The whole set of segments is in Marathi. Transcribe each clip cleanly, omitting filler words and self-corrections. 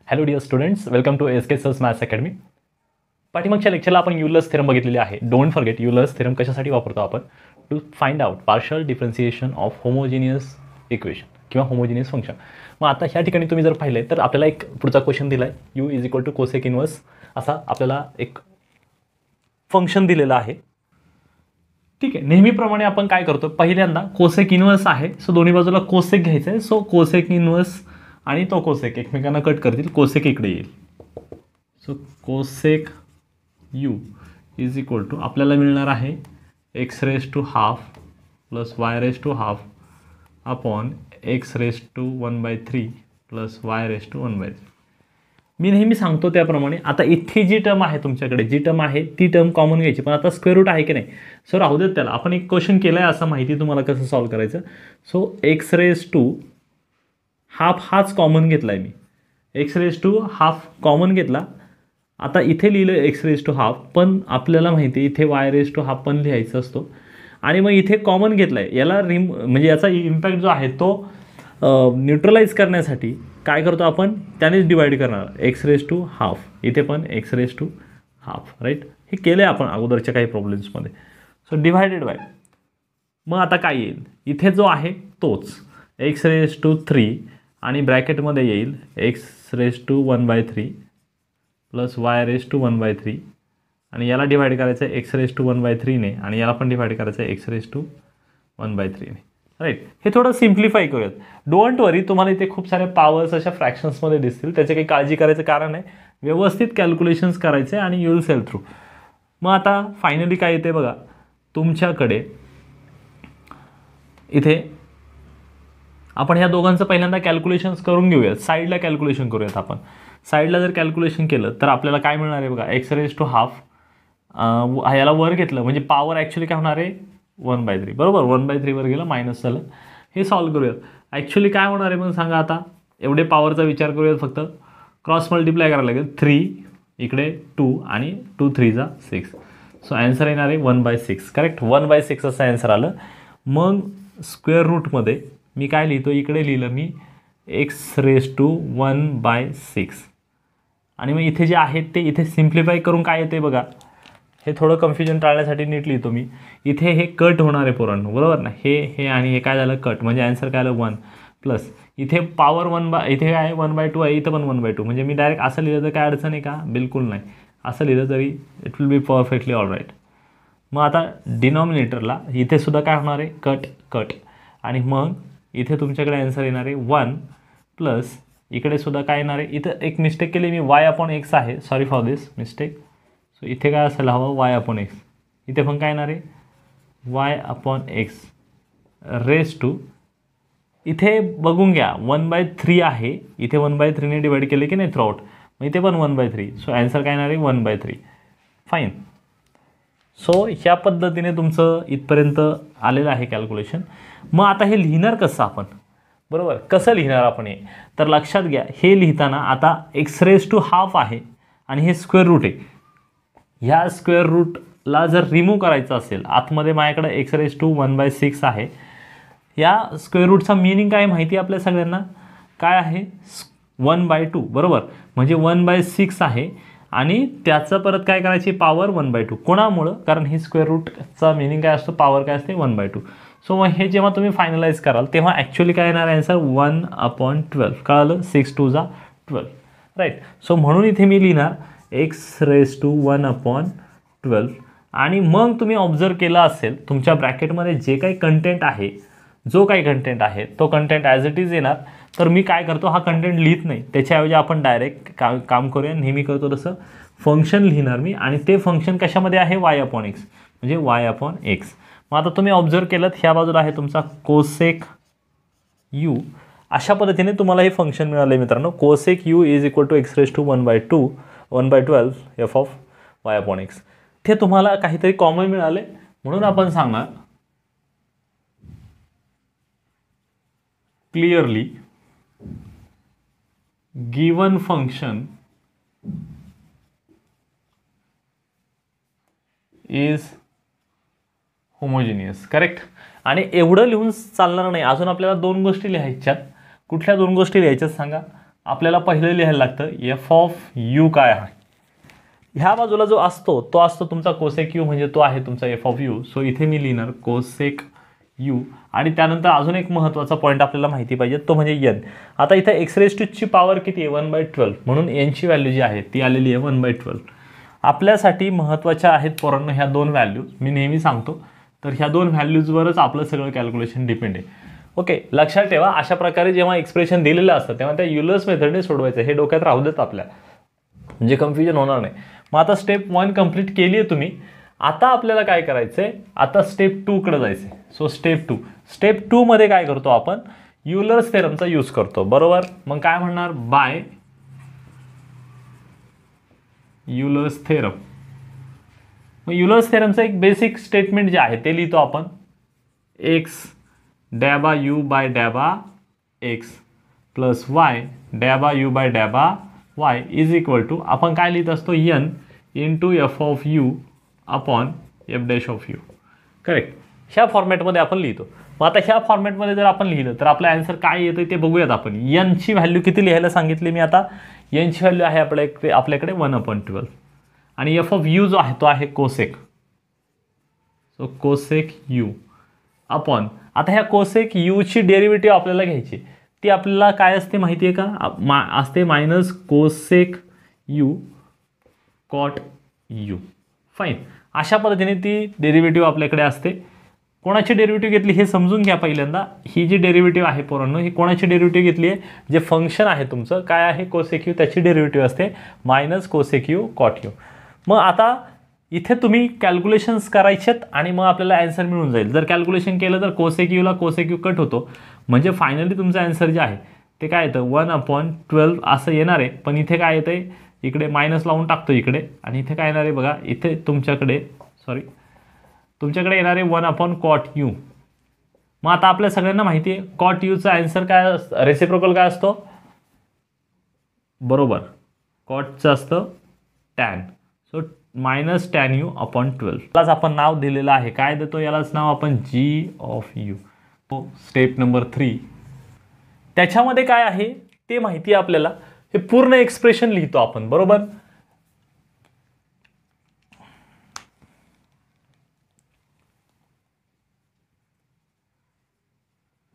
Hello dear students, welcome to S K sir's maths academy. पाठीमागच्या लेक्चरला आपण युलर्स थेरम बघितलेले आहे. डोंट फॉरगेट, युलर्स थेरम कशासाठी वापरतो आपण? To find out partial differentiation of homogeneous equation किंवा होमोजिनियस फंक्शन. मग आता ह्या ठिकाणी तुम्ही जर पाहिलं तर आपल्याला एक पुढचा क्वेश्चन दिला आहे, u is equal to cosec inverse असा आपल्याला एक फंक्शन दिलेला आहे. ठीक आहे, नेहमीप्रमाणे आपण काय करतो, पहिल्यांदा कोसेक इन्व्हर्स आहे, सो दोन्ही बाजूला कोसेक घ्यायचं आहे. सो कोसेक इन्व्हर्स आणि तो कोसेक एकमेकांना कट करतील, कोसेक इकडे येईल. So cosec u is equal to आपल्याला मिळणार आहे x raise to half plus y raise to half upon x raise to 1/3 plus y raise to 1/3. मी नेहमी सांगतो त्याप्रमाणे आता इथे जी टर्म आहे तुमच्याकडे, जी टर्म आहे ती टर्म कॉमन घ्यायची, पण आता स्क्वेअर रूट आहे की नाही. सो राहू देत त्याला. आपण एक क्वेश्चन केला आहे असं माहिती तुम्हाला कसं सॉल्व्ह करायचं. So x raise to half हाच कॉमन घेतला आहे मी, x raise to half common घेतला. आता इथे लिहिलं एक्स रेस टू हाफ, पण आपल्याला माहिती आहे इथे वाय रेस टू हाफ पण लिहायचा असतो. आणि मग इथे कॉमन घेतला आहे, याला म्हणजे याचा इम्पॅक्ट जो आहे तो न्यूट्रलाइज करण्यासाठी काय करतो आपण, त्यानेच डिवाइड करणार. एक्स रेस टू हाफ, इथे पण x raise to half, right. हे केलं आहे आपण अगोदरच्या काही प्रॉब्लेम्समध्ये. सो डिवायडेड बाय, मग आता काय येईल, इथे जो आहे तोच एक्स रेस टू 3 आणि ब्रॅकेटमध्ये येईल x raise to 1/3 plus y raise to 1/3 आणि याला डिवाइड करायचं आहे एक्स रेस टू 1/3ने आणि याला पण डिवाइड करायचं आहे एक्स रेस टू 1/3ने, राईट. हे थोडं सिम्प्लिफाय करूयात. डोंट वरी, तुम्हाला इथे खूप सारे पॉवर्स अशा फ्रॅक्शन्समध्ये दिसतील, त्याचे काही काळजी करायचं कारण नाही. व्यवस्थित कॅल्क्युलेशन्स करायचे आणि यू विल सेल थ्रू. मग आता फायनली काय येते बघा तुमच्याकडे, इथे आपण ह्या दोघांचं पहिल्यांदा कॅल्क्युलेशन्स करून घेऊयात. साईडला कॅल्क्युलेशन करूयात आपण. साईडला जर कॅल्क्युलेशन केलं तर आपल्याला काय मिळणार आहे बघा, एक्स रेस टू हाफ याला वर घेतलं म्हणजे पॉवर ॲक्च्युली काय होणार आहे 1/3, बरोबर. 1/3 वर गेलं, मायनस झालं. हे सॉल्व्ह करूयात. ॲक्च्युली काय होणार आहे मग सांगा. आता एवढे पॉवरचा विचार करूयात, फक्त क्रॉस मल्टिप्लाय करायला लागेल. 3 इकडे 2 आणि 2 3 6. सो ॲन्सर येणार आहे 1/6, करेक्ट. 1/6 असं ॲन्सर आलं. मग स्क्वेअर रूटमध्ये मी काय लिहितो, इकडे लिहिलं मी एक्स रेस टू 1/6 आणि मग इथे जे आहेत ते इथे सिम्प्लिफाय करून काय येते बघा, हे थोडं कन्फ्युजन टाळण्यासाठी नीट लिहितो मी. इथे हे कट होणार आहे पोरांनो, बरोबर ना. हे आणि हे काय झालं, कट, म्हणजे ॲन्सर काय आलं 1 प्लस इथे पॉवर 1 इथे काय आहे 1/2 आहे, इथं पण 1/2. म्हणजे मी डायरेक्ट असं लिहिलं तर काय अडचण आहे का, बिलकुल नाही. असं लिहिलं तरी it will be perfectly all right. मग आता डिनॉमिनेटरला इथे सुद्धा काय होणार आहे, कट कट आणि मग इथे तुमच्याकडे ॲन्सर येणार आहे 1 प्लस इकडे सुद्धा काय येणार आहे, इथं एक मिस्टेक केली मी, y/x आहे, sorry for this mistake. So इथे काय असायला हवं y/x, इथे पण काय येणार आहे y/x रेस टू, इथे बघून घ्या 1/3 आहे, इथे 1/3ने डिवाइड केले की नाही थ्रूआउट, मग इथे पण 1/3. सो ॲन्सर काय येणार आहे 1/3. फाईन. सो ह्या पद्धतीने तुमचं इथपर्यंत आलेलं आहे कॅल्क्युलेशन. मग आता हे लिहिणार कसं आपण, बरोबर, कसं लिहिणार आपण हे, तर लक्षात घ्या हे लिहिताना आता एक्स रेस टू हाफ आहे आणि हे स्क्वेअर रूट आहे. ह्या स्क्वेअर रूटला जर रिमूव्ह करायचं असेल, आतमध्ये माझ्याकडे एक्स रेस टू 1/6 आहे. या स्क्वेअर रूटचा मिनिंग काय माहिती आहे आपल्या सगळ्यांना, काय आहे 1/2, बरोबर. म्हणजे 1/6 आहे आणि त्याचं परत काय करायची, पॉवर 1/2. कोणामुळं, कारण ही स्क्वेअर रूटचा मिनिंग काय असतो, पॉवर काय असते 1/2. सो मग हे जेव्हा तुम्ही फायनलाइज कराल तेव्हा ॲक्च्युली काय येणार आन्सर 1/12. कळालं, 6 2 12, राईट. सो म्हणून इथे मी लिहिणार एक्स रेस टू 1/12 आणि मग तुम्ही ऑब्झर्व केला असेल तुमच्या ब्रॅकेटमध्ये जे काही कंटेंट आहे, जो काही कंटेंट आहे तो कंटेंट ॲज इट इज येणार. तर मी काय करतो, हा कंटेंट लिहित नाही, त्याच्याऐवजी आपण डायरेक्ट काम करूया, नेहमी करतो तसं फंक्शन लिहिणार मी आणि ते फंक्शन कशामध्ये आहे y/x, म्हणजे y/x. मग आता तुम्ही ऑब्झर्व केलं ह्या बाजूला आहे तुमचा कोसेक यू. अशा पद्धतीने तुम्हाला हे फंक्शन मिळालं मित्रांनो. Cosec u is equal to x raise to 1/12 f of y/x. ते तुम्हाला काहीतरी कॉमन मिळाले म्हणून आपण सांगणार clearly given function is homogeneous, correct. आणि एवढं लिहून चालणार नाही, अजून आपल्याला दोन गोष्टी लिहायच्यात. कुठल्या दोन गोष्टी लिहायच्यात सांगा, आपल्याला पहिलं लिहायला लागतं एफ ऑफ यू काय आहे. ह्या बाजूला जो असतो तो असतो तुमचा कोसेक यू, म्हणजे तो आहे तुमचा एफ ऑफ यू. सो इथे मी लिहिणार कोसेक यू. आणि त्यानंतर अजून एक महत्त्वाचा पॉईंट आपल्याला माहिती पाहिजे तो म्हणजे एन. आता इथे एक्स रेज टू ची पॉवर किती आहे 1/12, म्हणून एनची व्हॅल्यू जी आहे ती आलेली आहे 1/12. आपल्यासाठी महत्त्वाच्या आहेत पोरांनो ह्या दोन व्हॅल्यूज, मी नेहमी सांगतो. तर ह्या दोन व्हॅल्यूजवरच आपलं सगळं कॅल्क्युलेशन डिपेंड आहे. ओके, लक्षात ठेवा अशा प्रकारे जेव्हा एक्सप्रेशन दिलेलं असतं तेव्हा त्या युलर्स मेथडने सोडवायचं, हे डोक्यात राहू देत आपल्या, म्हणजे कन्फ्युजन होणार नाही. मग आता स्टेप 1 कंप्लीट केली आहे तुम्ही. आता आपल्याला काय करायचं आहे, आता स्टेप 2 कडे जायचं आहे. सो स्टेप 2 मध्ये काय करतो आपण, युलर्स थेरमचा यूज करतो, बरोबर. मग काय म्हणणार, बाय युलर्स थेरम. मग युलर्स थेरमचं एक बेसिक स्टेटमेंट जे आहे ते लिहितो आपण, एक्स डॅबा यू बाय डॅबा एक्स प्लस वाय डॅबा यू बाय डॅबा वाय इज इक्वल टू, आपण काय लिहित असतो, n into f of u upon f dash of u. Correct, ह्या फॉर्मॅटमध्ये आपण लिहितो. मग आता ह्या फॉर्मॅटमध्ये जर आपण लिहिलं तर आपलं आन्सर काय येतं ते बघूयात आपण. एनची व्हॅल्यू किती लिहायला सांगितली मी आता, एनची व्हॅल्यू आहे आपल्याकडे 1/12 आणि एफ ऑफ यू जो आहे तो आहे cosec. So cosec you upon, आता ह्या कोसेक यूची डेरिव्हेटिव्ह आपल्याला घ्यायची, ती आपल्याला काय असते माहिती आहे का, असते minus cosec you cot you. Fine, अशा पद्धतीने ती डेरिव्हेटिव्ह आपल्याकडे असते. कोणाची डेरिव्हेटिव्ह घेतली हे समजून घ्या पहिल्यांदा. ही जी डेरिव्हेटिव्ह आहे पोरांनो, ही कोणाची डेरिव्हेटिव्ह घेतली आहे, जे फंक्शन आहे तुमचं काय आहे कोसेक यू, त्याची डेरिव्हेटिव्ह असते minus cosec you cot you. मग आता इथे तुम्ही कॅल्क्युलेशन्स करायचेत आणि मग आपल्याला आन्सर मिळून जाईल. जर कॅल्क्युलेशन केलं तर cosec Yula cosec you cut होतो, म्हणजे फायनली तुमचं आन्सर जे आहे ते काय येतं 1/12 असं येणार आहे. पण इथे काय येतं आहे, इकडे मायनस लावून टाकतो इकडे, आणि इथे काय येणार आहे बघा, इथे तुमच्याकडे येणार आहे 1/cot u. मग आता आपल्या सगळ्यांना माहिती आहे कॉट यूचा आन्सर काय, रेसिप्रोकल काय असतो, बरोबर, कॉटचं असतं tan. So minus tan u upon 12. यालाच आपण नाव दिलेलं आहे, काय देतो यालाच नाव आपण जी ऑफ यू. स्टेप नंबर 3 त्याच्यामध्ये काय आहे ते माहिती आहे आपल्याला. हे पूर्ण एक्सप्रेशन लिहितो आपण, बरोबर.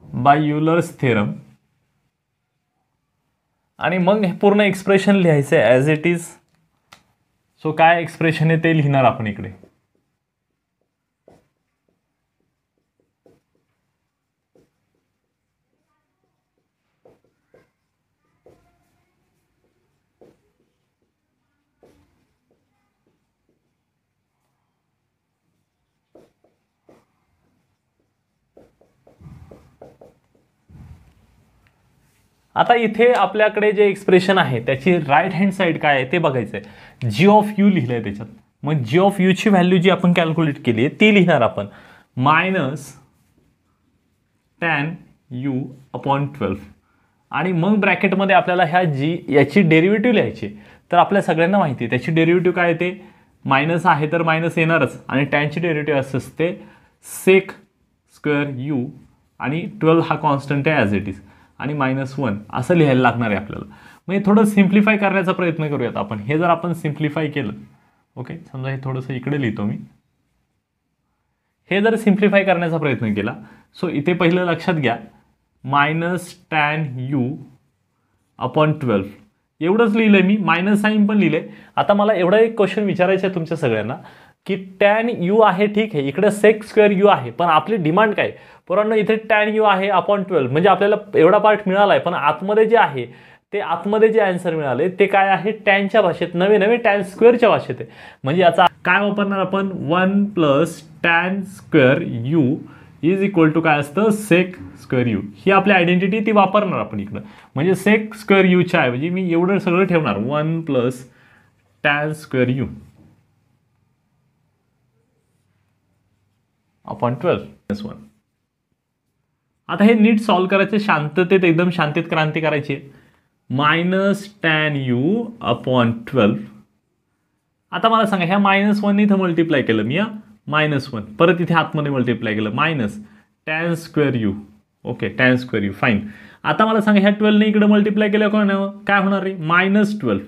बाय युलर्स थेरम, आणि मग हे पूर्ण एक्सप्रेशन लिहायचं आहे ॲज इट इज. सो काय एक्सप्रेशन आहे ते लिहिणार आपण इकडे. आता इथे आपल्याकडे जे एक्सप्रेशन आहे त्याची राईट हँड साईड काय आहे ते बघायचं आहे. जी ऑफ यू लिहिलं आहे त्याच्यात. मग जी ऑफ यूची व्हॅल्यू जी आपण कॅल्क्युलेट केली आहे ती लिहिणार आपण मायनस टॅन यू अपॉन 12. आणि मग ब्रॅकेटमध्ये आपल्याला ह्या याची डेरिव्हेटिव्ह लिहायची. तर आपल्या सगळ्यांना माहिती आहे त्याची डेरिव्हेटिव्ह काय येते, मायनस आहे तर मायनस येणारच, आणि टॅनची डेरिव्हेटिव्ह असते सेक स्क्वेअर यू, आणि 12 हा कॉन्स्टंट आहे ॲज इट इज, आणि -1 असं लिहायला लागणार आहे आपल्याला. म्हणजे थोडं सिम्प्लिफाय करण्याचा प्रयत्न करूयात आपण. हे जर आपण सिम्प्लिफाय केलं, ओके, समजा हे थोडंसं इकडे लिहितो मी. हे जर सिम्प्लिफाय करण्याचा प्रयत्न केला, सो इथे पहिलं लक्षात घ्या मायनस टॅन यू अपॉन 12 एवढंच लिहिलंय मी, मायनस साईन पण लिहिलंय. आता मला एवढा एक क्वेश्चन विचारायचं आहे तुमच्या सगळ्यांना की टॅन यू आहे ठीक आहे, इकडे सेक स्क्वेअर यू आहे, पण आपली डिमांड काय पोरांनो, इथे टॅन यू आहे अपॉन 12 म्हणजे आपल्याला एवढा पार्ट मिळाला आहे, पण आतमध्ये जे आहे ते आतमध्ये जे आन्सर मिळाले ते काय आहे, टॅनच्या भाषेत, नवे नवे टॅन स्क्वेअरच्या भाषेत आहे. म्हणजे याचा काय वापरणार आपण, 1 plus tan square u is equal to काय असतं, सेक स्क्वेअर यू. ही आपली आयडेंटिटी ती वापरणार आपण इकडं. म्हणजे सेक स्क्वेअर यूच्या ऐवजी मी एवढं सगळं ठेवणार 1 plus tan square u upon 12 आता हे नीट सॉल्व करायचे, शांततेत, एकदम शांतीत क्रांती करायची. Minus tan u upon 12. आता मला सांगा ह्या -1 इथं मल्टिप्लाय केलं मी, -1 परत इथे आतमध्ये मल्टिप्लाय केलं, minus tan square u. Okay, tan square u, fine. आता मला सांगा ह्या 12 ने इकडे मल्टिप्लाय केलं काय होणार आहे -12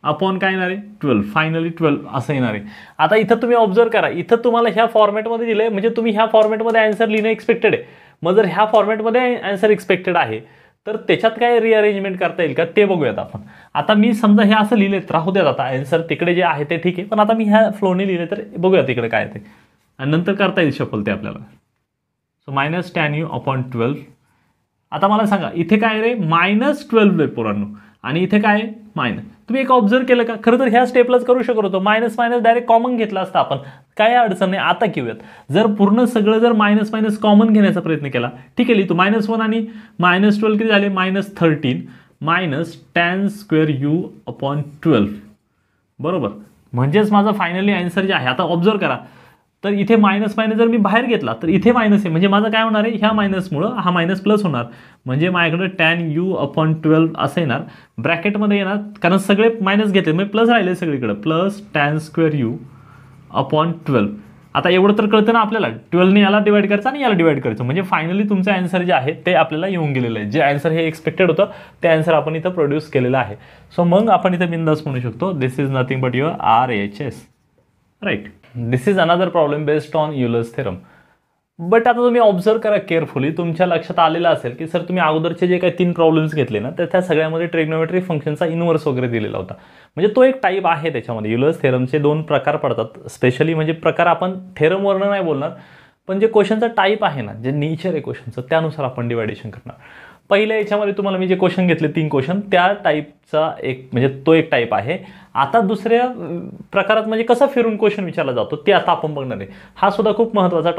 अपॉन काय येणार आहे 12, फायनली 12 असं येणार आहे. आता इथं तुम्ही ऑब्झर्व करा, इथं तुम्हाला ह्या फॉर्मॅटमध्ये दिलंय म्हणजे तुम्ही ह्या फॉर्मॅटमध्ये आन्सर लिहिणं एक्सपेक्टेड आहे. मग जर ह्या फॉर्मॅटमध्ये आन्सर एक्सपेक्टेड आहे तर त्याच्यात काय रिअरेंजमेंट करता येईल का ते बघूयात आपण. आता मी समजा हे असं लिहिले राहू द्यात, आता आन्सर तिकडे जे आहे ते ठीक आहे, पण आता मी ह्या फ्लोने लिहिले तर बघूया तिकडे काय ते, आणि नंतर करता येईल शफल ते आपल्याला. So -tan u upon 12. आता मला सांगा इथे काय रे -12 पोरांनो, आणि इथे काय मायनस. तुम्ही एक ऑब्झर्व केलं का, खरं तर ह्या स्टेपलाच करू शकत होतो, मायनस मायनस डायरेक्ट कॉमन घेतला असता आपण, काय अडचण नाही. आता घेऊयात, जर पूर्ण सगळं जर मायनस मायनस कॉमन घेण्याचा प्रयत्न केला, ठीक आहे, लिहितो -1 आणि -12 किती झाले -13 tan square u अपॉन 12 बरोबर. म्हणजेच माझा फायनली आन्सर जे आहे, आता ऑब्झर्व करा, तर इथे मायनस मायनस जर मी बाहेर घेतला तर इथे मायनस आहे, म्हणजे माझं काय होणार आहे, ह्या मायनसमुळं हा मायनस प्लस होणार, म्हणजे माझ्याकडे tan u अपॉन 12 असं येणार, ब्रॅकेटमध्ये येणार, कारण सगळे मायनस घेतले म्हणजे प्लस राहिले सगळीकडे, plus tan square u upon 12. आता एवढं तर कळतं ना आपल्याला, 12ने याला डिवाइड करायचं आणि याला डिवाइड करायचं, म्हणजे फायनली तुमचं आन्सर जे आहे ते आपल्याला येऊन गेलेलं आहे. जे आन्सर हे एक्सपेक्टेड होतं ते आन्सर आपण इथं प्रोड्यूस केलेलं आहे. सो मग आपण इथं बिंदास म्हणू शकतो this is nothing but your RHS, right. This is another problem based on Euler's theorem. But आता तुम्ही ऑब्झर्व करा केअरफुली, तुमच्या लक्षात आलेलं असेल की सर तुम्ही अगोदरचे जे काही 3 प्रॉब्लेम्स घेतले ना, तर त्या सगळ्यामध्ये ट्रिग्नोमेट्रिक फंक्शनचा इनवर्स वगैरे दिलेला होता. म्हणजे तो एक टाईप आहे त्याच्यामध्ये. युलर्स थेरमचे 2 प्रकार पडतात स्पेशली, म्हणजे प्रकार आपण थेरमवरनं नाही बोलणार, पण जे क्वेश्चनचा टाईप आहे ना, जे नेचर आहे क्वेश्चनचं, त्यानुसार आपण डिवायडेशन करणार. पहिल्या याच्यामध्ये तुम्हाला मी जे क्वेश्चन घेतले 3 क्वेश्चन, त्या टाईपचा एक म्हणजे तो एक टाईप आहे. आता दुसऱ्या प्रकारात म्हणजे कसा फिरून क्वेश्चन विचारला जातो ते आता आपण बघणार आहे. हा सुद्धा खूप महत्त्वाचा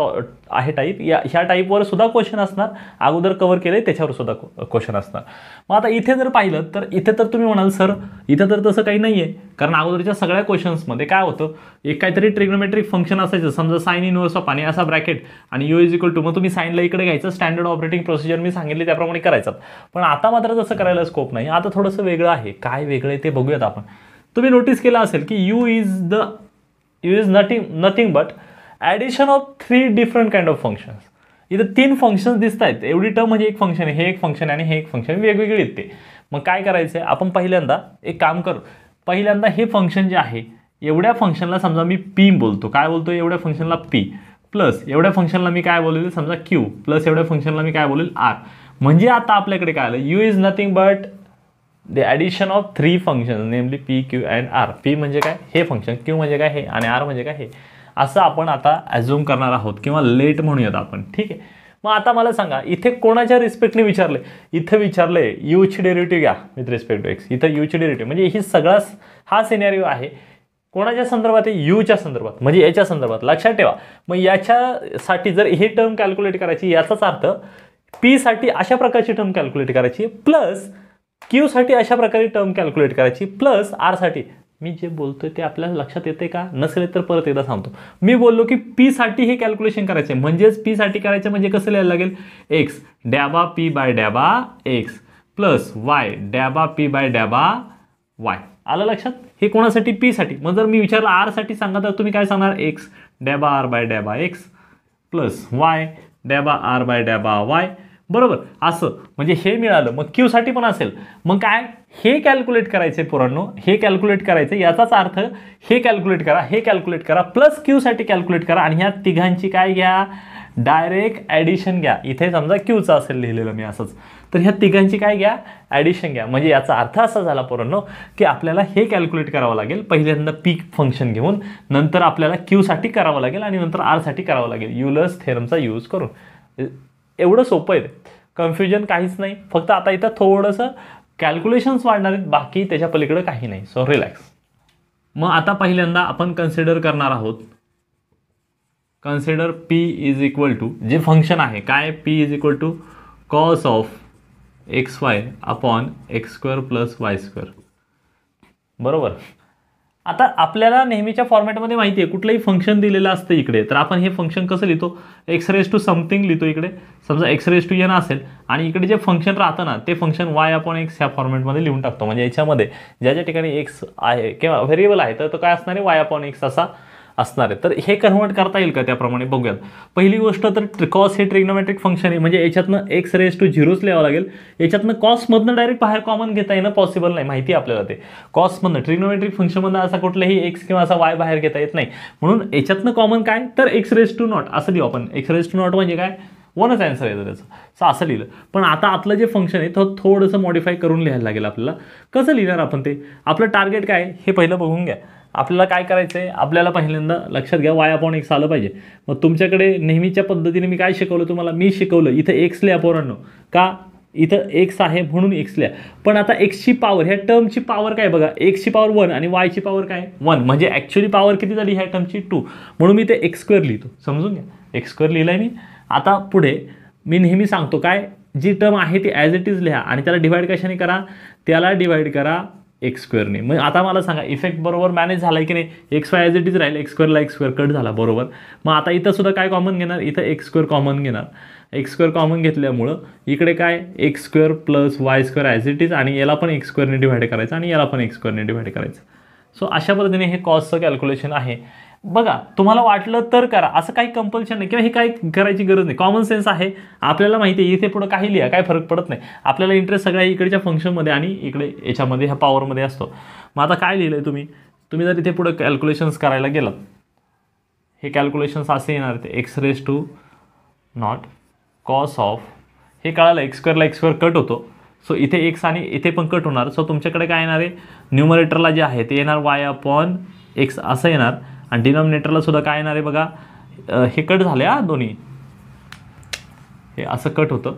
आहे टाईप. ह्या टाईपवर सुद्धा क्वेश्चन असणार, अगोदर कव्हर केले त्याच्यावर सुद्धा क्वेश्चन असणार. मग आता इथे जर पाहिलं तर इथे तर तुम्ही म्हणाल सर इथं तर तसं काही नाही आहे, कारण अगोदरच्या सगळ्या क्वेश्चन्समध्ये काय होतं, एक काहीतरी ट्रिग्नोमेट्रिक फंक्शन असायचं, समजा साइन इनवर्स ऑफ आणि असा ब्रॅकेट आणि यू इज इक्वल टू, मग तुम्ही साईनला इकडे घ्यायचं, स्टँडर्ड ऑपरेटिंग प्रोसिजर मी सांगितले त्याप्रमाणे करायचं. पण आता मात्र तसं करायला स्कोप नाही, आता थोडंसं वेगळं आहे. काय वेगळं आहे ते बघूयात आपण. तुम्ही नोटीस केलं असेल की you is nothing but addition of 3 different kind of functions. इथं 3 फंक्शन्स दिसत आहेत. एवढी टर्म म्हणजे एक फंक्शन आहे, हे एक फंक्शन आहे आणि हे एक फंक्शन, वेगवेगळे आहेत ते. मग काय करायचं आहे, आपण पहिल्यांदा एक काम करू, पहिल्यांदा हे फंक्शन जे आहे, एवढ्या फंक्शनला समजा मी पी बोलतो, काय बोलतो, एवढ्या फंक्शनला पी, प्लस एवढ्या फंक्शनला मी काय बोलेल समजा क्यू, प्लस एवढ्या फंक्शनला मी काय बोलेल आर. म्हणजे आता आपल्याकडे काय आलं, u is nothing but the addition of 3 functions namely P Q and R. P म्हणजे काय, हे फंक्शन, क्यू म्हणजे काय हे, आणि आर म्हणजे काय हे, असं आपण आता ॲझ्युम करणार आहोत किंवा लेट म्हणूयात आपण, ठीक आहे. मग आता मला सांगा इथे कोणाच्या रिस्पेक्टने विचारले, इथे विचारले यूची डेरिव्हेटिव्ह घ्या विथ रिस्पेक्ट टू एक्स. इथं यूची डेरिव्हेटिव्ह म्हणजे ही सगळा हा सिनेरिओ आहे कोणाच्या संदर्भात आहे, यूच्या संदर्भात, म्हणजे याच्या संदर्भात. लक्षात ठेवा, मग याच्यासाठी जर ही टर्म कॅल्क्युलेट करायची, याचाच अर्थ पी साठी अशा प्रकारची टर्म कॅल्क्युलेट करायची, प्लस क्यू साठी अशा प्रकारे टर्म कॅल्क्युलेट करायची, प्लस आर साठी. मी जे बोलतोय ते आपल्याला लक्षात येते का, नसेल तर परत एकदा सांगतो. मी बोललो की पी साठी हे कॅल्क्युलेशन करायचे, म्हणजेच पी साठी करायचं म्हणजे कसं लिहायला लागेल, एक्स डॅबा पी बाय डॅबा एक्स प्लस वाय डॅबा पी बाय डॅबा वाय. आलं लक्षात, हे कोणासाठी, पी साठी. मग जर मी विचारलं आर साठी सांगा तर तुम्ही काय सांगणार, एक्स डॅबा आर बाय डॅबा एक्स प्लस वाय डॅबा आर बाय डॅबा वाय, बरोबर. असं म्हणजे हे मिळालं. मग क्यू साठी पण असेल, मग काय हे कॅल्क्युलेट करायचे पोरांनो, हे कॅल्क्युलेट करायचे, याचाच अर्थ हे कॅल्क्युलेट करा, हे कॅल्क्युलेट करा, प्लस क्यू साठी कॅल्क्युलेट करा, आणि ह्या तिघांची काय घ्या, डायरेक्ट ॲडिशन घ्या. इथे समजा क्यूचं असेल लिहिलेलं मी असंच, तर ह्या तिघांची काय घ्या, ॲडिशन घ्या. म्हणजे याचा अर्थ असा झाला पोरांनो की आपल्याला हे कॅल्क्युलेट करावं लागेल, पहिल्यांदा पी फंक्शन घेऊन, नंतर आपल्याला क्यू साठी करावं लागेल, आणि नंतर आर साठी करावं लागेल युलर्स थेरमचा यूज करून. एवढं सोपं आहे, कन्फ्युजन काहीच नाही. फक्त आता इथं थोडंसं कॅल्क्युलेशन्स वाढणार आहेत, बाकी त्याच्या पलीकडे काही नाही. So relax. मग आता पहिल्यांदा आपण कन्सिडर करणार आहोत, consider p is equal to जे फंक्शन आहे काय, p is equal to cos of x y upon x square plus y square, बरोबर. आता आपल्याला नेहमीच्या फॉर्मॅटमध्ये माहिती आहे, कुठलंही फंक्शन दिलेलं असतं इकडे, तर आपण हे फंक्शन कसं लिहितो, एक्स रेस टू समथिंग लिहितो इकडे, समजा एक्स रेस टू एन असेल, आणि इकडे जे फंक्शन राहतं ना ते फंक्शन वाय अपॉन एक्स ह्या फॉर्मॅटमध्ये लिहून टाकतो. म्हणजे याच्यामध्ये ज्या ज्या ठिकाणी एक्स आहे किंवा व्हेरिएबल आहे तर तो काय असणार आहे, वाय अपॉन एक्स असा असणार आहे. तर हे कन्व्हर्ट करता येईल का त्याप्रमाणे बघूयात. पहिली गोष्ट तर कॉस हे ट्रिग्नोमेट्रिक फंक्शन आहे, म्हणजे याच्यातनं एक्स रेज टू झिरोच लिहावं लागेल. याच्यातनं कॉसमधनं डायरेक्ट बाहेर कॉमन घेता येणं पॉसिबल नाही, माहिती आहे आपल्याला. ते कॉसमधनं ट्रिग्नोमेट्रिक फंक्शनमधनं असा कुठलाही एक्स किंवा असा वाय बाहेर घेता येत नाही. म्हणून याच्यातनं कॉमन काय तर एक्स रेज टू नॉट असं लिहू आपण. एक्स रेज टू नॉट म्हणजे काय, वनच आन्सर येतं त्याचं. सो असं लिहिलं. पण आता आपलं जे फंक्शन आहे तो थोडंसं मॉडिफाय करून लिहायला लागेल आपल्याला. कसं लिहिणार आपण ते, आपलं टार्गेट काय हे पहिलं बघून घ्या. आपल्याला काय करायचं आहे, आपल्याला पहिल्यांदा लक्षात घ्या वाय अपॉन एक्स आलं पाहिजे. मग तुमच्याकडे नेहमीच्या पद्धतीने मी काय शिकवलं तुम्हाला, मी शिकवलं इथं एक्स लिहा पोरांनो. का, इथं एक्स आहे म्हणून एक्स लिहा. पण आता एक्सची पॉवर, ह्या टर्मची पॉवर काय बघा, एक्सची पॉवर 1 आणि वायची पॉवर काय 1, म्हणजे ॲक्च्युली पॉवर किती झाली ह्या टर्मची 2. म्हणून मी ते एक्स स्क्वेअर लिहितो, समजून घ्या. एक्स स्क्वेअर लिहिलं आहे मी. आता पुढे मी नेहमी सांगतो काय, जी टर्म आहे ती ॲज इट इज लिहा आणि त्याला डिवाइड कशाने करा, त्याला डिवाइड करा एक्स स्क्वेअरने. मग आता मला सांगा इफेक्ट बरोबर मॅनेज झाला आहे की नाही. X Y as it is राहील, एक्स स्क्वेअरला एक्स स्क्वेअर कट झाला बरोबर. मग आता इथं सुद्धा काय कॉमन घेणार, इथं एक्स स्क्वेअर कॉमन घेणार. एक्स स्क्वेअर कॉमन घेतल्यामुळं इकडे काय x square plus y square as it is, आणि याला पण एक्स स्क्वेअरने डिवाइड करायचं आणि याला पण एक्स स्क्वेअरने डिवाइड करायचं. सो अशा पद्धतीने हे कॉसचं कॅल्क्युलेशन आहे. बघा तुम्हाला वाटलं तर करा, असं काही कंपल्शन नाही किंवा हे काही करायची गरज नाही. कॉमन सेन्स आहे, आपल्याला माहिती आहे इथे पुढं काही लिहा काय फरक पडत नाही. आपल्याला इंटरेस्ट सगळ्या इकडच्या फंक्शनमध्ये आणि इकडे याच्यामध्ये ह्या पॉवरमध्ये असतो. मग आता काय लिहिलं आहे तुम्ही जर इथे पुढं कॅल्क्युलेशन्स करायला गेलात, हे कॅल्क्युलेशन्स असे येणार ते x raise to not cos of, हे कळालं एक्स स्क्वेअरला एक्स स्क्वेअर कट होतो. सो इथे एक्स आणि इथे पण कट होणार. सो तुमच्याकडे काय येणार आहे, न्यूमरेटरला जे आहे ते येणार वाय अपॉन एक्स असं येणार, आणि डिनॉमिनेटरला सुद्धा काय येणार आहे बघा, हे कट झाले दोन्ही, हे असं कट होतं.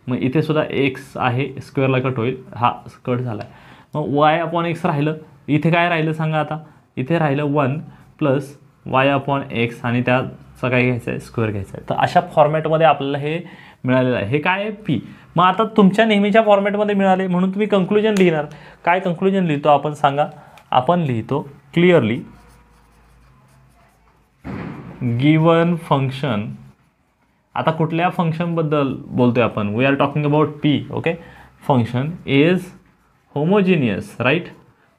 मग इथे सुद्धा एक्स आहे स्क्वेअरला कट होईल, हा कट झाला आहे. मग वाय अपॉन एक्स राहिलं, इथे काय राहिलं सांगा आता, इथे राहिलं 1 प्लस वाय अपॉन एक्स आणि त्याचा काय घ्यायचं आहे स्क्वेअर घ्यायचा आहे. तर अशा फॉर्मॅटमध्ये आपल्याला हे मिळालेलं आहे. हे काय आहे पी. मग आता तुमच्या नेहमीच्या फॉर्मॅटमध्ये मिळाले म्हणून तुम्ही कंक्लुजन लिहिणार. काय कंक्लुजन लिहितो आपण सांगा, आपण लिहितो क्लिअरली गिवन फंक्शन. आता कुठल्या फंक्शनबद्दल बोलतोय आपण, we are talking about p. Okay, function is homogeneous, right,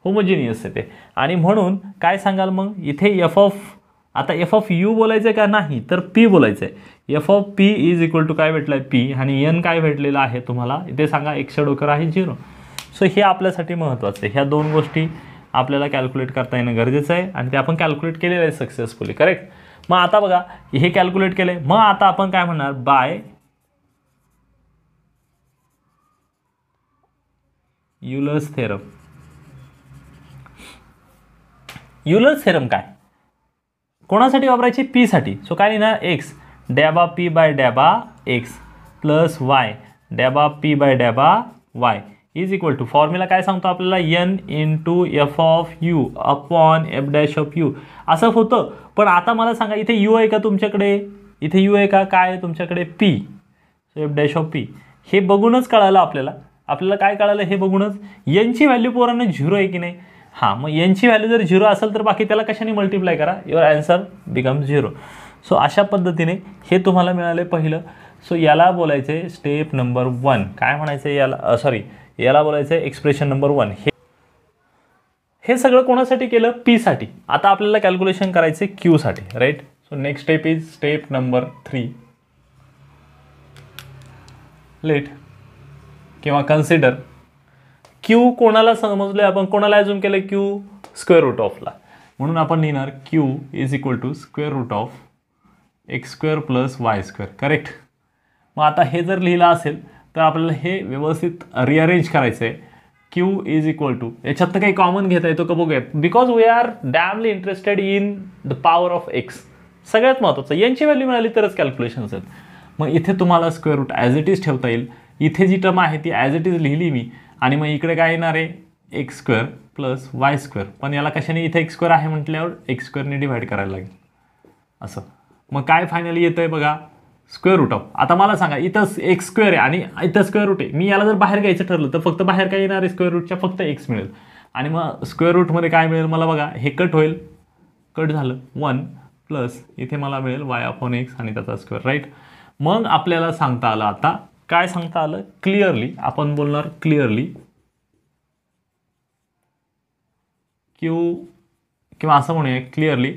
homogeneous आहे ते. आणि म्हणून काय सांगाल मग इथे एफ ऑफ, आता एफ ऑफ यू बोलायचं आहे का नाही तर पी बोलायचं आहे. F of p is equal to काय भेटलं आहे पी, आणि एन काय भेटलेलं आहे तुम्हाला इथे सांगा, एक्सच्या डोकर आहे 0. सो हे आपल्यासाठी महत्त्वाचं आहे. ह्या दोन गोष्टी आपल्याला कॅल्क्युलेट करता येणं गरजेचं आहे आणि ते आपण कॅल्क्युलेट केलेलं आहे सक्सेसफुली, करेक्ट. मग आता बघा हे कॅल्क्युलेट केले, मग आता आपण काय म्हणणार by Euler's theorem. Euler's theorem काय कोणासाठी वापरायची, पी साठी. सो काय लिहिणार, एक्स डॅबा पी बाय डॅबा एक्स प्लस वाय डॅबा पी बाय डॅबा y is equal to, formula काय सांगतो आपल्याला, n into f of u upon f dash of u असं होतं. पण आता मला सांगा इथे यू आहे का तुमच्याकडे, इथे यू आहे का, काय आहे तुमच्याकडे P. So F dash of P हे बघूनच कळालं आपल्याला काय कळालं हे बघूनच, एनची व्हॅल्यू पोरांना 0 आहे की नाही. हां, मग एनची व्हॅल्यू जर 0 असेल तर बाकी त्याला कशाने मल्टिप्लाय करा, युअर आन्सर बिकम्स 0. सो अशा पद्धतीने हे तुम्हाला मिळाले पहिलं. सो याला बोलायचं आहे स्टेप नंबर 1, काय म्हणायचं याला, याला बोलायचं आहे एक्सप्रेशन नंबर 1. हे सगळं कोणासाठी केलं, पी साठी. आता आपल्याला कॅल्क्युलेशन करायचं आहे क्यू साठी, right. So next step is step number 3. Let किंवा कन्सिडर क्यू कोणाला समजलं आपण, कोणाला अजूम केलं क्यू स्क्वेअर रूट ऑफला. म्हणून आपण लिहिणार q is equal to square root of x square plus y square, correct. मग आता हे जर लिहिलं असेल तर आपल्याला हे व्यवस्थित रिअरेंज करायचं आहे. क्यू इज इक्वल टू, याच्यातनं काही कॉमन घेता येतो का बघूयात, because we are damnly interested in the power of x. सगळ्यात महत्त्वाचं यांची व्हॅल्यू मिळाली तरच कॅल्क्युलेशन्स आहेत. मग इथे तुम्हाला square root as it is ठेवता येईल. इथे जी टर्म आहे ती ॲज इट इज लिहिली मी, आणि मग इकडे काय येणार आहे x square plus y square. पण याला कशाने, इथे एक्स स्क्वेअर आहे म्हटल्यावर एक्स स्क्वेअरने डिवाइड करायला लागेल असं. मग काय फायनली येतं आहे बघा स्क्वेअर रूट ऑफ. आता मला सांगा इथं एक्स स्क्वेअर आहे आणि इथं स्क्वेअर रूट आहे, मी याला जर बाहेर घ्यायचं ठरलं तर फक्त बाहेर काय येणार आहे स्क्वेअर रूटच्या फक्त एक्स मिळेल. आणि मग स्क्वेअर रूटमध्ये काय मिळेल मला बघा, हे कट होईल, कट झालं 1 प्लस इथे मला मिळेल वाय अपॉन एक्स आणि त्याचा स्क्वेअर, राईट. मग आपल्याला सांगता आलं, आता काय सांगता आलं क्लिअरली, आपण बोलणार क्लिअरली क्यू, किंवा असं म्हणूया clearly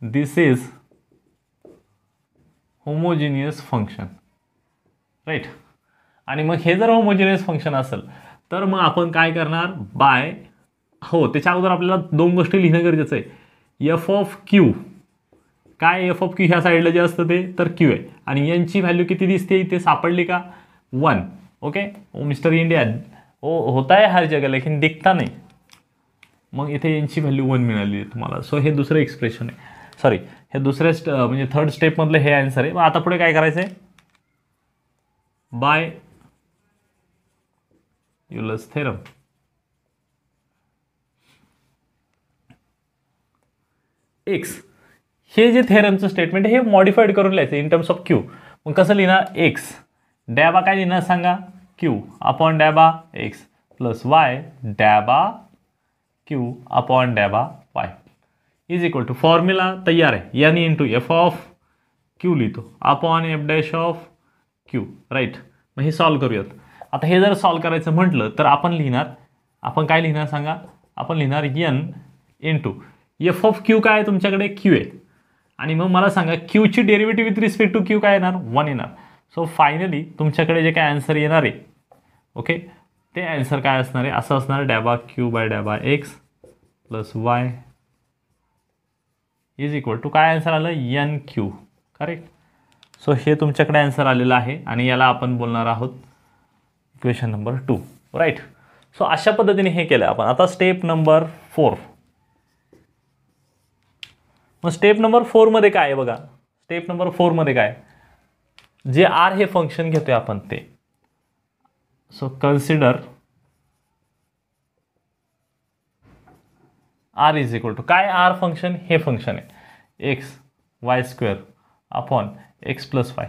this is homogeneous function, right. आणि मग हे जर होमोजिनियस फंक्शन असेल तर मग आपण काय करणार, बाय, हो त्याच्या अगोदर आपल्याला दोन गोष्टी लिहिणं गरजेचं आहे. एफ ऑफ क्यू, काय एफ ऑफ क्यू ह्या साईडला जे असतं ते तर क्यू आहे, आणि यांची व्हॅल्यू किती दिसते इथे सापडली का, 1. ओके, ओ मिस्टर इंडिया, ओ होता है हर जगह लेकिन दिखता नाही. मग इथे यांची व्हॅल्यू 1 मिळाली आहे तुम्हाला. सो हे दुसरं एक्सप्रेशन आहे, सॉरी हे दुसऱ्या म्हणजे थर्ड स्टेपमधलं हे आन्सर आहे. मग आता पुढे काय करायचं आहे, बाय युलर्स थेरम एक्स, हे जे थेरमचं स्टेटमेंट हे मॉडिफाईड करून लिहायचं इन टर्म्स ऑफ क्यू. मग कसं लिहिणार, एक्स डॅबा काय लिहिणार सांगा, क्यू अपॉन डॅबा एक्स प्लस वाय डॅबा क्यू अपॉन डॅबा y is equal to, formula तयार आहे, n into f of Q लिहितो upon f dash of Q, right. मग हे सॉल्व करूयात. आता हे जर सॉल्व करायचं म्हटलं तर आपण काय लिहिणार सांगा, आपण लिहिणार n into f of Q काय आहे तुमच्याकडे, क्यू आहे, आणि मग मला सांगा क्यूची derivative with respect to Q काय येणार, 1 येणार. सो फायनली तुमच्याकडे जे काय आन्सर येणार आहे, ओके, ते आन्सर काय असणार आहे, असं असणार, डॅबा क्यू बाय डॅबा x plus y is equal to काय आन्सर आलं, एन क्यू, करेक्ट. सो हे तुमच्याकडे आन्सर आलेलं आहे आणि याला आपण बोलणार आहोत इक्वेशन नंबर 2, राईट. सो अशा पद्धतीने हे केलं आपण. आता स्टेप नंबर 4. मग स्टेप नंबर 4 मध्ये काय आहे बघा, स्टेप नंबर 4 मध्ये काय, जे आर हे फंक्शन घेतोय आपण ते. So consider r is equal to काय, आर फंक्शन हे फंक्शन आहे x y square upon x plus y.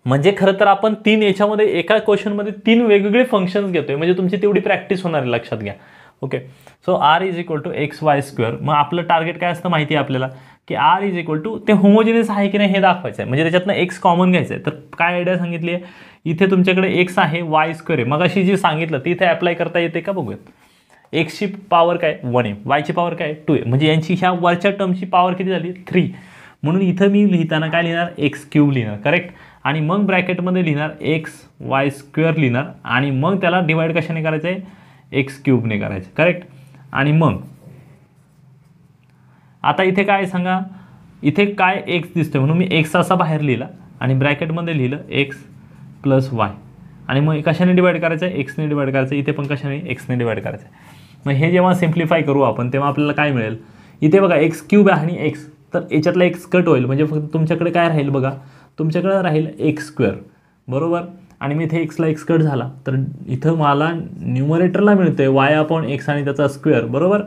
म्हणजे खरं तर आपण याच्यामध्ये एका क्वेश्चनमध्ये 3 वेगवेगळे फंक्शन्स घेतोय, म्हणजे तुमची तेवढी प्रॅक्टिस होणार आहे, लक्षात घ्या. Okay, so r is equal to x y square. मग आपलं टार्गेट काय असतं माहिती आहे आपल्याला, की आर इज इक्वल टू ते होमोजिनियस आहे की नाही हे दाखवायचं आहे, म्हणजे त्याच्यातनं एक्स कॉमन घ्यायचं आहे. तर काय आयडिया सांगितली आहे, इथे तुमच्याकडे एक्स आहे, वाय स्क्वेअर आहे, मग अशी जी सांगितलं ती इथे अप्लाय करता येते का बघूयात. एक्सची पॉवर काय 1 आहे, वायची पॉवर काय 2 आहे, म्हणजे यांची ह्या वरच्या टर्मची पॉवर किती झाली 3. म्हणून इथं मी लिहिताना काय लिहिणार, एक्स क्यूब लिहिणार, करेक्ट. आणि मग ब्रॅकेटमध्ये लिहिणार एक्स वाय स्क्वेअर लिहिणार, आणि मग त्याला डिवाइड कशाने करायचं आहे, एक्स क्यूबने करायचं, करेक्ट. आणि मग आता इथे काय सांगा, इथे काय एक्स दिसतोय म्हणून मी एक्स असा बाहेर लिहिला आणि ब्रॅकेटमध्ये लिहिलं एक्स प्लस वाय, आणि मग कशाने डिवाइड करायचं आहे, एक्सने डिवाइड करायचं, इथे पण कशाने, एक्सने डिवाइड करायचं. मग हे जेव्हा सिम्प्लिफाय करू आपण तेव्हा आपल्याला काय मिळेल, इथे बघा एक्स क्यूब आहे आणि एक्स, तर याच्यातला एक्स कट होईल, म्हणजे फक्त तुमच्याकडे काय राहील बघा, तुमच्याकडे राहील एक्स स्क्वेअर, बरोबर. आणि मी इथे एक्सला एक्स कट झाला तर इथं मला न्यूमरेटरला मिळते वाय अपॉन एक्स आणि त्याचा स्क्वेअर, बरोबर.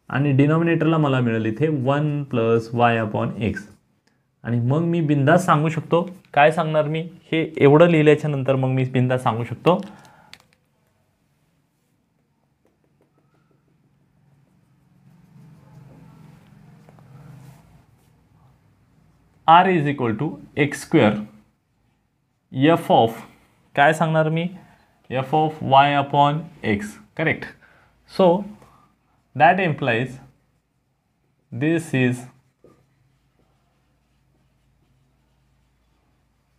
आणि डिनॉमिनेटरला मला मिळेल इथे 1 प्लस वाय अपॉन एक्स. आणि मग मी बिंदास सांगू शकतो, काय सांगणार मी, हे एवढं लिहिल्याच्या नंतर मग मी बिंदास सांगू शकतो, R is equal to x square f of काय सांगणार मी, f of y upon x, correct. So that implies this is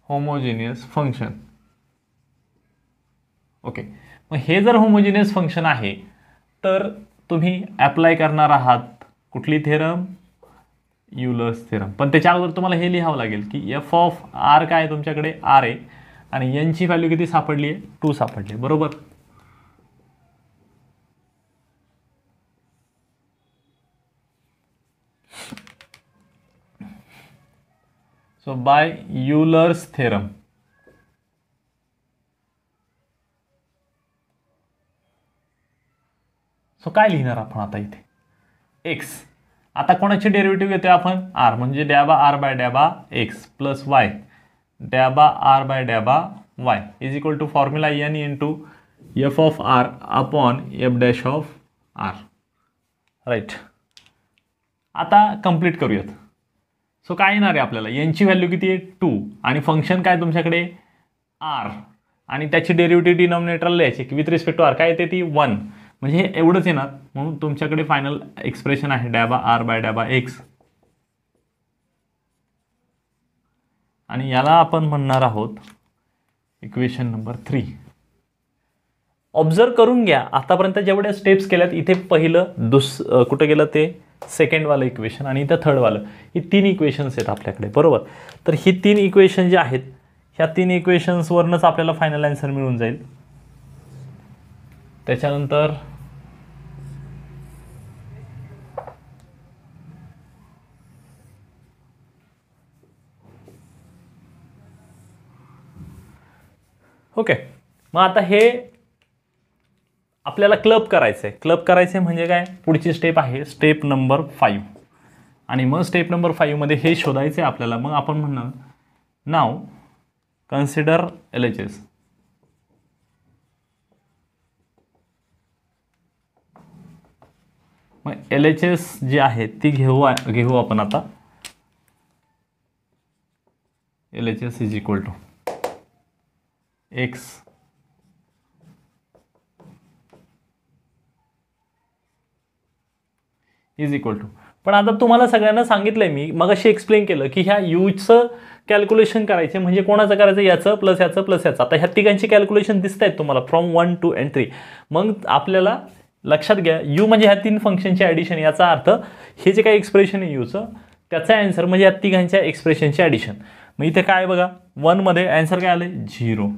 homogeneous function. Okay, मग हे जर होमोजिनियस फंक्शन आहे तर तुम्ही अप्लाय करणार आहात कुठली थेरम, युलर्स थेरम. पण त्याच्या अगोदर तुम्हाला हे लिहावं लागेल की एफ ऑफ आर काय आहे तुमच्याकडे, आर आहे, आणि यांची व्हॅल्यू किती सापडली आहे, 2 सापडली, बरोबर. So by Euler's theorem so काय लिहिणार आपण आता इथे, एक्स, आता कोणाची डेरिव्हेटिव्ह घेतोय आपण, आर, म्हणजे डॅबा आर बाय डॅबा एक्स प्लस वाय डॅबा आर बाय डॅबा y is equal to formula n into f of R upon f dash of R, right. आता कंप्लीट करूयात. सो काय येणार आहे आपल्याला, यांची व्हॅल्यू किती आहे 2, आणि फंक्शन काय तुमच्याकडे आर, आणि त्याची डेरिव्हेटिव्ह डिनॉमिनेटरला यायची विथ रिस्पेक्ट टू आर काय येते ती 1. म्हणजे हे एवढंच येणार. म्हणून तुमच्याकडे फायनल एक्सप्रेशन आहे डॅबा आर बाय डॅबा एक्स, आणि याला आपण म्हणणार आहोत इक्वेशन नंबर 3. ऑब्झर्व करून घ्या आतापर्यंत जेवढ्या स्टेप्स केल्यात, इथे पहिलं कुठं गेलं ते सेकंडवालं इक्वेशन आणि इथं थर्डवालं, ही 3 इक्वेशन्स आहेत आपल्याकडे, बरोबर. तर ही 3 इक्वेशन जे आहेत, ह्या 3 इक्वेशन्सवरनंच आपल्याला फायनल आन्सर मिळून जाईल. त्याच्यानंतर ओके, मग आता हे आपल्याला क्लब करायचं आहे. क्लब करायचं आहे म्हणजे काय, पुढची स्टेप आहे स्टेप नंबर 5, आणि मग स्टेप नंबर 5 मध्ये हे शोधायचं आहे आपल्याला. मग आपण म्हणणार नाव कन्सिडर LHS. मग LHS जी आहे ती घेऊ आपण आता. LHS is equal to x is equal to, पण आता तुम्हाला सगळ्यांना सांगितलंय मी, मग अशी एक्सप्लेन केलं की ह्या यूचं कॅल्क्युलेशन करायचे म्हणजे कोणाचं करायचं, याचं प्लस याचं प्लस याचं. आता ह्या तिघांची कॅल्क्युलेशन दिसत आहेत तुम्हाला फ्रॉम 1, 2 and 3. मग आपल्याला लक्षात घ्या, यू म्हणजे ह्या 3 फंक्शनचे ॲडिशन, याचा अर्थ हे जे काही एक्सप्रेशन आहे यूचं त्याचा आन्सर म्हणजे या तिघांच्या एक्सप्रेशनचे ॲडिशन. मग इथे काय बघा, 1 मध्ये आन्सर काय आले 0,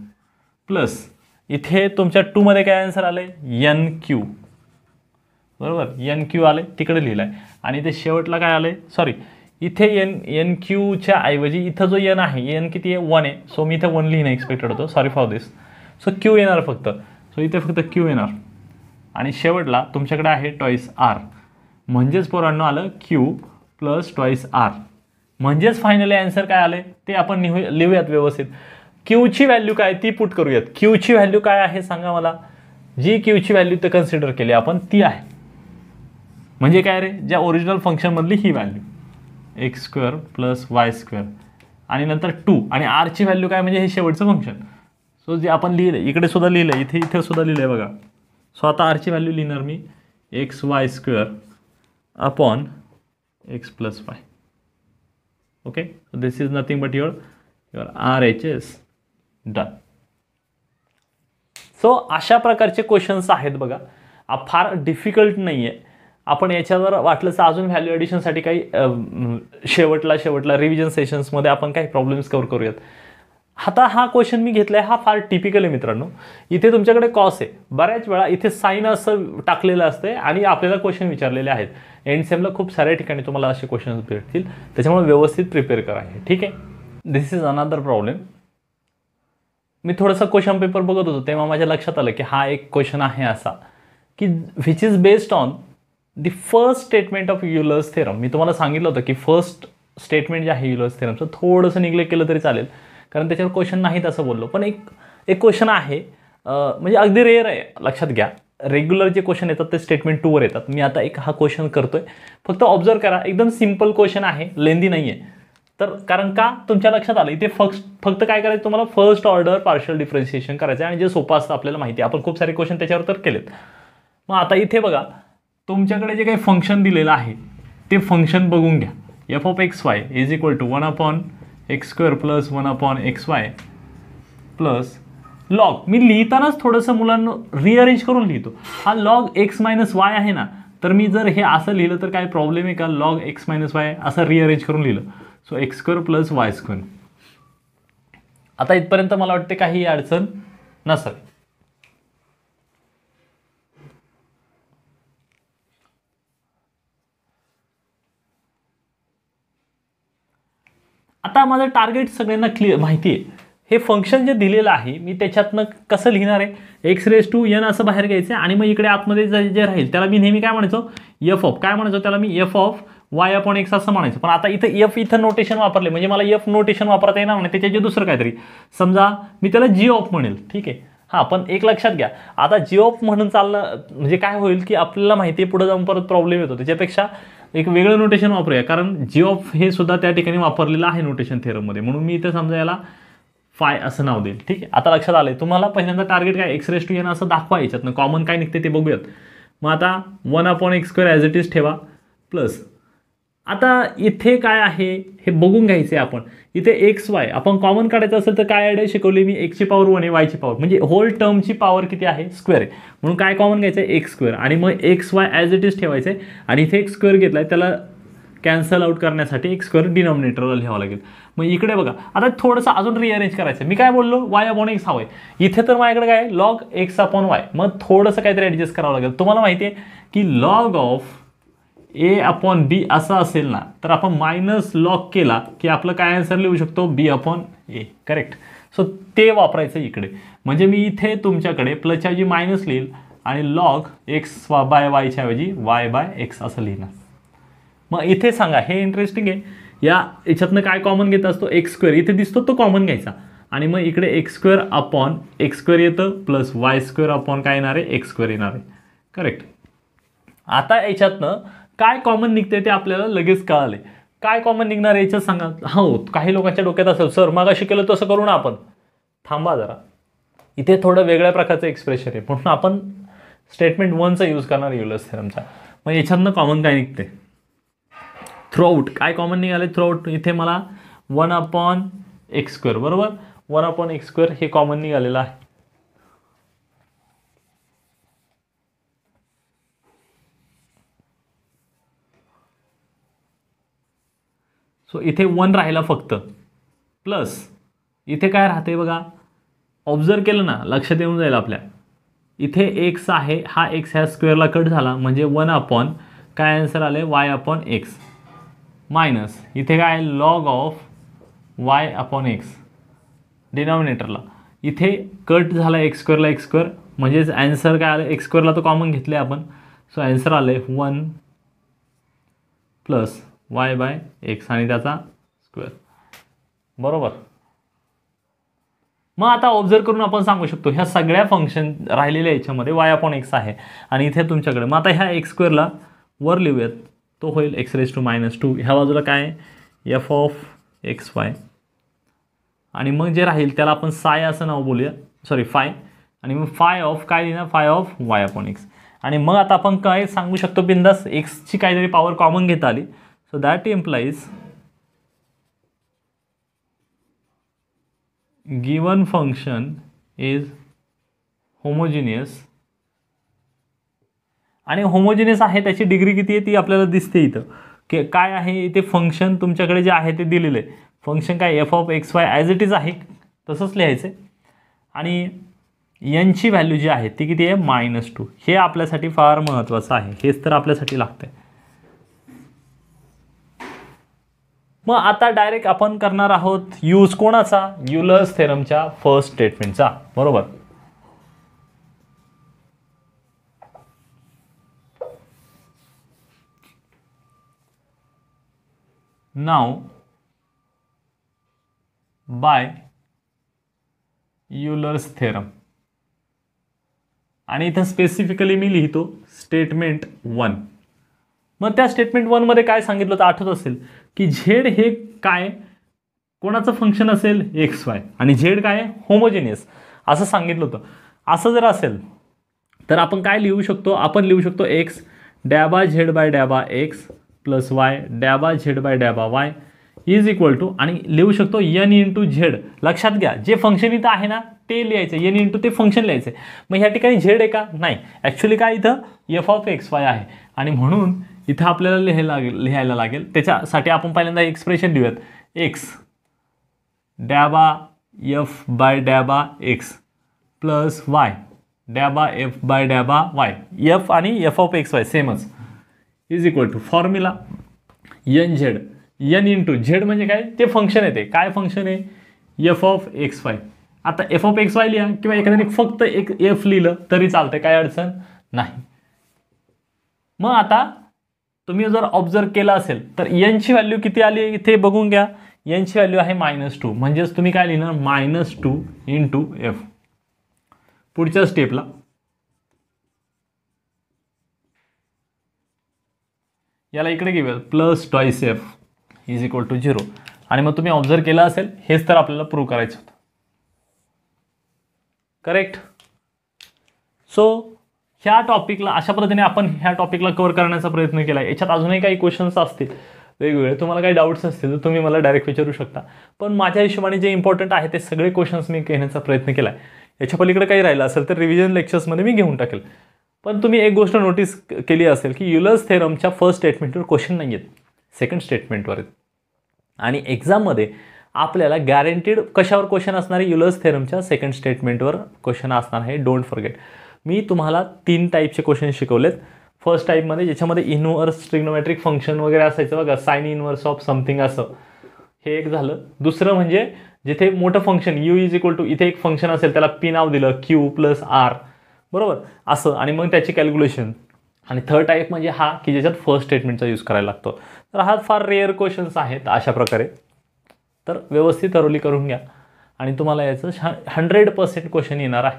प्लस इथे तुमच्या 2 मध्ये काय आन्सर आले NQ, बरोबर, NQ आले तिकडे लिहिलं आहे. आणि इथे शेवटला काय आले, सॉरी इथे NQच्या ऐवजी इथं जो N आहे, N किती आहे 1 आहे, सो मी इथे 1 लिहिणं एक्सपेक्टेड होतं, sorry for this. So Q येणार फक्त, सो इथे फक्त Q येणार. आणि शेवटला तुमच्याकडे आहे ट्वाईस R, म्हणजेच पोरांनो आलं Q प्लस ट्वाईस R, म्हणजेच फायनली आन्सर काय आले ते आपण लिहूयात व्यवस्थित. क्यूची व्हॅल्यू काय ती पुट करूयात. क्यूची व्हॅल्यू काय आहे सांगा मला, जी क्यूची व्हॅल्यू ते कन्सिडर केली आपण ती आहे, म्हणजे काय रे, ज्या ओरिजिनल फंक्शनमधली ही व्हॅल्यू x² प्लस y², आणि नंतर 2, आणि आरची व्हॅल्यू काय म्हणजे हे शेवटचं फंक्शन. सो जे आपण लिहिलं इकडे सुद्धा लिहिलं, इथे सुद्धा लिहिलं आहे बघा. सो आता आरची व्हॅल्यू लिहिणार मी xy² upon x plus y. Okay, so this is nothing but your RHS done. So अशा प्रकारचे क्वेश्चन्स आहेत बघा, फार डिफिकल्ट नाही आहे. आपण याच्यावर वाटलंच अजून व्हॅल्यू ॲडिशनसाठी काही शेवटला रिव्हिजन सेशन्समध्ये आपण काही प्रॉब्लेम्स कव्हर करूयात. आता हा क्वेश्चन मी घेतला आहे, हा फार टिपिकल आहे मित्रांनो. इथे तुमच्याकडे कॉस आहे, बऱ्याच वेळा इथे साईन असं टाकलेलं असते आणि आपल्याला क्वेश्चन विचारलेले आहेत. एंड सेमला खूप साऱ्या ठिकाणी तुम्हाला असे क्वेश्चन्स भेटतील, त्याच्यामुळे व्यवस्थित प्रिपेअर करा. ठीक आहे, दिस इज अनदर प्रॉब्लेम. मी थोडंसं क्वेश्चन पेपर बघत होतो तेव्हा माझ्या लक्षात आलं की हा एक क्वेश्चन आहे असा की which is based on the first statement of Euler's theorem. मी तुम्हाला सांगितलं होतं की फर्स्ट स्टेटमेंट जे आहे युलर्स थेरमचं थोडंसं निग्लेक्ट केलं तरी चालेल, कारण त्याच्यावर क्वेश्चन नाहीत असं बोललो. पण एक क्वेश्चन आहे, म्हणजे अगदी रेअर आहे, लक्षात घ्या. रेग्युलर जे क्वेश्चन येतात ते स्टेटमेंट 2 वर येतात. मी आता एक हा क्वेश्चन करतोय, फक्त ऑब्झर्व करा, एकदम सिम्पल क्वेश्चन आहे, लेंदी नाही आहे. तर कारण का तुमच्या लक्षात आलं, इथे फक्त काय करायचं तुम्हाला, फर्स्ट ऑर्डर पार्शियल डिफरन्शिएशन करायचं आहे, आणि जे सोपं असतं आपल्याला माहिती आहे, आपण खूप सारे क्वेश्चन त्याच्यावर तर केलेत. मग आता इथे बघा, तुमच्याकडे जे काही फंक्शन दिलेलं आहे ते फंक्शन बघून घ्या. f(x, y) is equal to 1/x² plus 1/xy plus log. मी लिहितानाच थोडंसं मुलांना रिअरेंज करून लिहितो. हा लॉग x मायनस वाय आहे ना, तर मी जर हे असं लिहिलं तर काय प्रॉब्लेम आहे का, लॉग x मायनस वाय असं रिअरेंज करून लिहिलं. So x² plus y². आता इथपर्यंत मला वाटते काही अडचण नसावी. आता माझं टार्गेट सगळ्यांना क्लिअर माहिती आहे. हे फंक्शन जे दिलेलं आहे मी त्याच्यातनं कसं लिहिणार आहे, x⁴n असं बाहेर घ्यायचं आणि मग इकडे आतमध्ये जे राहील त्याला मी नेहमी काय म्हणायचो, काय म्हणायचो त्याला मी f(y/x) असं म्हणायचं. पण आता इथं नोटेशन वापरले म्हणजे मला f नोटेशन वापरता येणार नाही, त्याच्या दुसरं काहीतरी. समजा मी त्याला g म्हणेल, ठीक आहे. हां, पण एक लक्षात घ्या, आता g म्हणून चाललं म्हणजे काय होईल की आपल्याला माहिती आहे पुढे जाऊन परत प्रॉब्लेम येतो. त्याच्यापेक्षा एक वेगळं नोटेशन वापरूया, कारण g हे सुद्धा त्या ठिकाणी वापरलेलं आहे नोटेशन थेरममध्ये, म्हणून मी इथे समजा याला फाय असं नाव देईल. ठीक आहे, आता लक्षात आलंय तुम्हाला. पहिल्यांदा टार्गेट काय, x⁴n असं दाखवा, याच्यातनं कॉमन काय निघते ते बघूयात. मग आता 1/x² ॲज इट इज ठेवा प्लस आता इथे काय आहे हे बघून घ्यायचं आहे आपण. इथे XY आपण कॉमन काढायचं असेल तर काय आयडिया शिकवली मी, x ची पॉवर 1 आहे, y ची पॉवर म्हणजे होल टर्मची पॉवर किती आहे स्क्वेअर आहे, म्हणून काय कॉमन घ्यायचं आहे x² आणि मग XY ॲज इट इज ठेवायचं आहे आणि इथे x² घेतला आहे त्याला कॅन्सल आउट करण्यासाठी x² डिनॉमिनेटरला लिहावं लागेल. मग इकडे बघा आता थोडंसं अजून रिअरेंज करायचं. मी काय बोललो y/x हवं आहे, इथे तर माझ्याकडे काय log x/y, मग थोडंसं काहीतरी ॲडजस्ट करावं लागेल. तुम्हाला माहिती आहे की log ऑफ a/b असं असेल ना तर आपण मायनस लॉग केला की आपलं काय आन्सर लिहू शकतो b/a. करेक्ट. सो ते वापरायचं इकडे. म्हणजे मी इथे तुमच्याकडे प्लसच्या ऐवजी मायनस लिहिल आणि log x/y च्या ऐवजी y/x असं लिहिणार. मग इथे सांगा हे इंटरेस्टिंग आहे. याच्यातनं काय कॉमन घेत असतो x² इथे दिसतो तो कॉमन घ्यायचा आणि मग इकडे x² येतं प्लस y² काय येणार आहे x² येणार आहे. करेक्ट. आता याच्यातनं काय कॉमन निघते ते आपल्याला लगेच कळाले. काय कॉमन निघणार याच्यात सांगा. हो काही लोकांच्या डोक्यात असेल सर मगाशी केलं तसं करू ना आपण. थांबा जरा, इथे थोडं वेगळ्या प्रकारचं एक्सप्रेशन आहे म्हणून आपण स्टेटमेंट 1चा यूज करणार युलर्स थेरमचा. मग याच्यातनं कॉमन काय निघते थ्रूआउट काय कॉमन निघाले थ्रूआउट. इथे मला 1/x² बरोबर 1/x² हे कॉमन निघालेलं आहे. सो इथे 1 राहिला फक्त प्लस इथे काय राहते बघा, ऑब्झर्व केलं ना लक्षात येऊन जाईल आपल्या. इथे x आहे हा x ह्या स्क्वेअरला कट झाला म्हणजे 1 काय आन्सर आले y/x मायनस इथे काय log ऑफ y/x डिनॉमिनेटरला इथे कट झाला x² म्हणजेच आन्सर काय आलं x² तर कॉमन घेतले आपण. सो आन्सर आले 1 प्लस y/x आणि त्याचा स्क्वेअर बरोबर. मग आता ऑब्झर्व करून आपण सांगू शकतो ह्या सगळ्या फंक्शन राहिलेल्या याच्यामध्ये y/x आहे आणि इथे तुमच्याकडे. मग आता ह्या x² वर लिहूयात तो होईल x⁻². ह्या बाजूला काय f(x, y) आणि मग जे राहील त्याला आपण साय असं नाव बोलूया सॉरी फाय आणि मग फाय ऑफ काय लिहिणार फाय ऑफ y/x. आणि मग आता आपण काय सांगू शकतो बिंदास एक्सची काहीतरी पॉवर कॉमन घेता आली. So that implies given function is homogeneous आणि होमोजिनियस आहे त्याची डिग्री किती आहे ती आपल्याला दिसते इथं की काय आहे. इथे फंक्शन तुमच्याकडे जे आहे ते दिलेलं आहे. फंक्शन काय f(x, y) as it is आहे तसंच लिहायचं आणि यांची व्हॅल्यू जी आहे ती किती आहे -2. हे आपल्यासाठी फार महत्त्वाचं आहे, हेच तर आपल्यासाठी लागतंय. मग आता डायरेक्ट आपण करणार आहोत यूज कोणाचा युलर्स थेरमच्या फर्स्ट स्टेटमेंटचा बरोबर. नाव बाय युलर्स थेरम आणि इथं स्पेसिफिकली मी लिहितो स्टेटमेंट 1. मग त्या स्टेटमेंट 1 मध्ये काय सांगितलं तर आठवत असेल की झेड हे काय कोणाचं फंक्शन असेल XY आणि झेड काय होमोजेनियस असं सांगितलं होतं. असं जर असेल तर आपण काय लिहू शकतो, आपण लिहू शकतो x ∂z/x plus y ∂z/y is equal to आणि लिहू शकतो n इंटू झेड. लक्षात घ्या जे फंक्शन इथं आहे ना ते लिहायचं n इंटू ते फंक्शन लिहायचं. मग ह्या ठिकाणी झेड आहे का नाही, ॲक्च्युली काय इथं f(x, y) आहे आणि म्हणून इथं आपल्याला लिहायला लागेल. त्याच्यासाठी आपण पहिल्यांदा एक्सप्रेशन लिहूयात x ∂f/x plus y ∂f/y f आणि f(x, y) सेमच is equal to formula nz n into z म्हणजे काय ते फंक्शन येते. काय फंक्शन आहे f(x, y). आता f(x, y) लिहा किंवा एखाद्याने फक्त एक f लिहिलं तरी चालतंय, काय अडचण नाही. मग आता तुम्ही जर ऑब्झर्व केला असेल तर n ची व्हॅल्यू किती आली इथे बघून घ्या. n ची व्हॅल्यू आहे -2 म्हणजेच तुम्ही काय लिहिणार -2 इंटू f. पुढच्या स्टेपला याला इकडे घेऊया plus twice f is equal to 0 आणि मग तुम्ही ऑब्झर्व केला असेल हेच तर आपल्याला प्रूव्ह करायचं होतं. करेक्ट. सो ह्या टॉपिकला अशा पद्धतीने आपण ह्या टॉपिकला कव्हर करण्याचा प्रयत्न केला आहे. याच्यात अजूनही काही क्वेश्चन्स असतील वेगवेगळे, तुम्हाला काही डाऊट्स असतील तर तुम्ही मला डायरेक्ट विचारू शकता. पण माझ्या हिशोबाने जे इम्पॉर्टंट आहे ते सगळे क्वेश्चन्स मी घेण्याचा प्रयत्न केला आहे. याच्या पलीकडे काही राहिलं असेल तर रिव्हिजन लेक्चर्समध्ये मी घेऊन टाकेल. पण तुम्ही एक गोष्ट नोटीस केली असेल की युलर्स थेरमच्या फर्स्ट स्टेटमेंटवर क्वेश्चन नाही आहेत, सेकंड स्टेटमेंटवर आहेत. आणि एक्झाममध्ये आपल्याला गॅरंटीड कशावर क्वेश्चन असणार आहे? युलर्स थेरमच्या सेकंड स्टेटमेंटवर क्वेश्चन असणार आहे. Don't forget. मी तुम्हाला 3 टाईपचे क्वेश्चन शिकवलेत. फर्स्ट टाईपमध्ये ज्याच्यामध्ये इनव्हर्स ट्रिग्नोमेट्रिक फंक्शन वगैरे असायचं बघा, साइन इनव्हर्स ऑफ समथिंग असं, हे एक झालं. दुसरं म्हणजे जिथे मोठं function u is equal to, इथे एक फंक्शन असेल त्याला पी नाव दिलं क्यू प्लस आर, बरोबर असं, आणि मग त्याची कॅल्क्युलेशन. आणि थर्ड टाईप म्हणजे हा की ज्याच्यात फर्स्ट स्टेटमेंटचा यूज करायला लागतो. तर हा फार रेअर क्वेश्चन्स आहेत अशा प्रकारे. तर व्यवस्थित थरोली करून घ्या आणि तुम्हाला याचं 100% क्वेश्चन येणार आहे.